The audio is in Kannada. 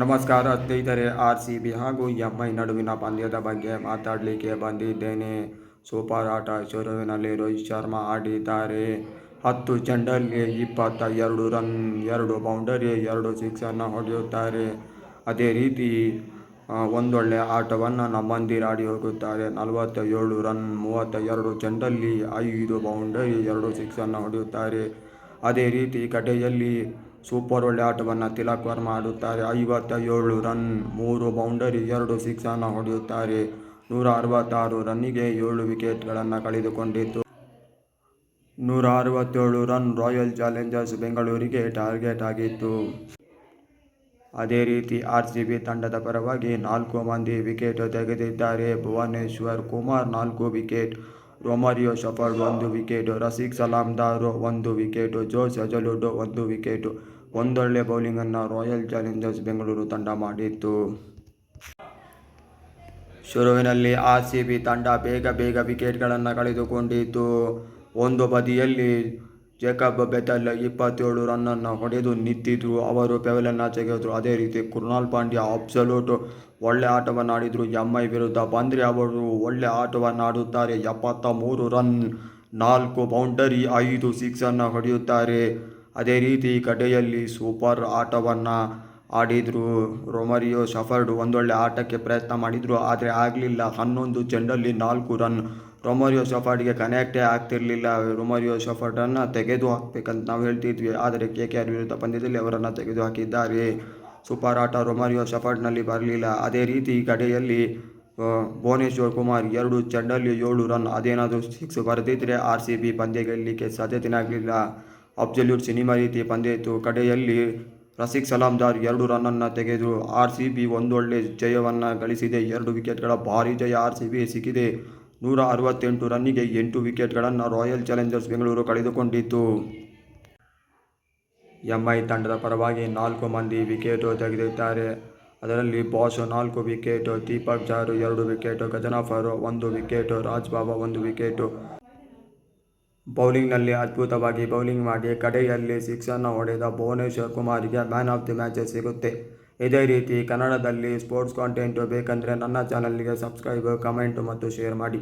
ನಮಸ್ಕಾರ ಸ್ನೇಹಿತರೆ, RCB ಹಾಗೂ MI ನಡುವಿನ ಪಂದ್ಯದ ಬಗ್ಗೆ ಮಾತಾಡಲಿಕ್ಕೆ ಬಂದಿದ್ದೇನೆ. ಸೂಪರ್ ಆಟ ಶುರುವಿನಲ್ಲಿ ರೋಹಿತ್ ಶರ್ಮಾ ಆಡಿದ್ದಾರೆ. 10 ಚೆಂಡಲ್ಲಿ 22 ರನ್, 2 ಬೌಂಡರಿ, 2 ಸಿಕ್ಸನ್ನು ಹೊಡೆಯುತ್ತಾರೆ. ಅದೇ ರೀತಿ ಒಂದೊಳ್ಳೆ ಆಟವನ್ನು ನಮ್ಮಂದಿರ ಆಡಿ ಹೋಗುತ್ತಾರೆ. 47 ರನ್, 32 ಚೆಂಡಲ್ಲಿ 5 ಬೌಂಡರಿ, 2 ಸಿಕ್ಸನ್ನು ಹೊಡೆಯುತ್ತಾರೆ. ಅದೇ ರೀತಿ ಕಡೆಯಲ್ಲಿ ಸೂಪರ್ ಒಳ್ಳೆ ಆಟವನ್ನು ತಿಲಕ್ ವರ್ಮಾ ಆಡುತ್ತಾರೆ. 57 run, 3 boundary, 2 ಸಿಕ್ಸನ್ನು ಹೊಡೆಯುತ್ತಾರೆ. 166 ರನ್ನಿಗೆ 7 ವಿಕೆಟ್ಗಳನ್ನು ಕಳೆದುಕೊಂಡಿತು. 167 run royal Challengers ಬೆಂಗಳೂರಿಗೆ ಟಾರ್ಗೆಟ್ ಆಗಿತ್ತು. ಅದೇ ರೀತಿ RCB ತಂಡದ ಪರವಾಗಿ 4 ಮಂದಿ ವಿಕೆಟ್ ತೆಗೆದಿದ್ದಾರೆ. Bhuvneshwar Kumar 4 wicket, Romario Shepherd 1 wicket, Rafiq Salamdar 1 wicket, Josh Hazlewood 1 wicket. ಒಂದೊಳ್ಳೆ ಬೌಲಿಂಗನ್ನು ರಾಯಲ್ ಚಾಲೆಂಜರ್ಸ್ ಬೆಂಗಳೂರು ತಂಡ ಮಾಡಿತ್ತು. ಶುರುವಿನಲ್ಲಿ RCB ತಂಡ ಬೇಗ ವಿಕೆಟ್ಗಳನ್ನು ಕಳೆದುಕೊಂಡಿತು. ಒಂದು ಬದಿಯಲ್ಲಿ ಜೇಕಬ್ ಬೆಥೆಲ್ 27 ರನ್ನನ್ನು ಹೊಡೆದು ನಿಂತಿದ್ರು. ಅವರು ಪೆವಿಲಿಯನ್ ಆಚೆಗೆ ಹೋದರು. ಅದೇ ರೀತಿ ಕೃಣಾಲ್ ಪಾಂಡ್ಯ ಅಬ್ಸಲ್ಯೂಟ್ ಒಳ್ಳೆ ಆಟವನ್ನು ಆಡಿದರು. MI ವಿರುದ್ಧ ಬಂದರೆ ಅವರು ಒಳ್ಳೆ ಆಟವನ್ನು ಆಡುತ್ತಾರೆ. 73 ರನ್, 4 ಬೌಂಡರಿ, 5 ಸಿಕ್ಸನ್ನು ಹೊಡೆಯುತ್ತಾರೆ. ಅದೇ ರೀತಿ ಕಡೆಯಲ್ಲಿ ಸೂಪರ್ ಆಟವನ್ನು ಆಡಿದರು. ರೊಮಾರಿಯೋ ಶೆಫರ್ಡ್ ಒಂದೊಳ್ಳೆ ಆಟಕ್ಕೆ ಪ್ರಯತ್ನ ಮಾಡಿದರು, ಆದರೆ ಆಗಲಿಲ್ಲ. 11 ಚೆಂಡಲ್ಲಿ 4 ರನ್. ರೊಮಾರಿಯೋ ಶೆಫರ್ಡ್ಗೆ ಕನೆಕ್ಟೇ ಆಗ್ತಿರಲಿಲ್ಲ. ರೊಮಾರಿಯೋ ಶೆಫರ್ಡನ್ನು ತೆಗೆದು ಹಾಕಬೇಕಂತ ನಾವು ಹೇಳ್ತಿದ್ವಿ, ಆದರೆ KKR ವಿರುದ್ಧ ಪಂದ್ಯದಲ್ಲಿ ಅವರನ್ನು ತೆಗೆದು ಹಾಕಿದ್ದಾರೆ. ಸೂಪರ್ ಆಟ ರೊಮಾರಿಯೋ ಶೆಫರ್ಡ್ನಲ್ಲಿ ಬರಲಿಲ್ಲ. ಅದೇ ರೀತಿ ಕಡೆಯಲ್ಲಿ ಭುವನೇಶ್ವರ್ ಕುಮಾರ್ 2 ಚೆಂಡಲ್ಲಿ 7 ರನ್. ಅದೇನಾದರೂ ಸಿಕ್ಸ್ ಬರೆದಿದ್ದರೆ RCB ಪಂದ್ಯ ಗೆಲ್ಲಲಿಕ್ಕೆ ಸಾಧ್ಯತೆಯೇ ಆಗಲಿಲ್ಲ. ಅಬ್ಸಲ್ಯೂಟ್ ಸಿನಿಮಾ ರೀತಿ ಪಂದ್ಯ ಇತ್ತು. ಕಡೆಯಲ್ಲಿ ರಫೀಕ್ ಸಲಾಮ್ದಾರ್ 2 ರನ್ನನ್ನು ತೆಗೆದರು. RCB ಒಂದೊಳ್ಳೆ ಜಯವನ್ನು ಗಳಿಸಿದೆ. 2 ವಿಕೆಟ್ಗಳ ಭಾರೀ ಜಯ RCB ಸಿಕ್ಕಿದೆ. 168 ರನ್ನಿಗೆ 8 ವಿಕೆಟ್ಗಳನ್ನು ರಾಯಲ್ ಚಾಲೆಂಜರ್ಸ್ ಬೆಂಗಳೂರು ಕಳೆದುಕೊಂಡಿತು. MI ತಂಡದ ಪರವಾಗಿ 4 ಮಂದಿ ವಿಕೆಟ್ ತೆಗೆದಿದ್ದಾರೆ. ಅದರಲ್ಲಿ ಬಾಸ್ 4 wicket, Deepak Chahar 2 wicket, Ghazanfar 1 wicket, Raj Bawa 1 wicket. ಬೌಲಿಂಗ್ನಲ್ಲಿ ಅದ್ಭುತವಾಗಿ ಬೌಲಿಂಗ್ ಮಾಡಿ ಕಡೆಯಲ್ಲಿ ಸಿಕ್ಸನ್ನು ಹೊಡೆದ ಭುವನೇಶ್ವರ್ ಕುಮಾರ್ಗೆ ಮ್ಯಾನ್ ಆಫ್ ದಿ ಮ್ಯಾಚ್ ಸಿಗುತ್ತೆ. ಇದೇ ರೀತಿ ಕನ್ನಡದಲ್ಲಿ ಸ್ಪೋರ್ಟ್ಸ್ ಕಾಂಟೆಂಟ್ ಬೇಕಂದರೆ ನನ್ನ ಚಾನಲ್ಗೆ ಸಬ್ಸ್ಕ್ರೈಬ್, ಕಮೆಂಟ್ ಮತ್ತು ಶೇರ್ ಮಾಡಿ.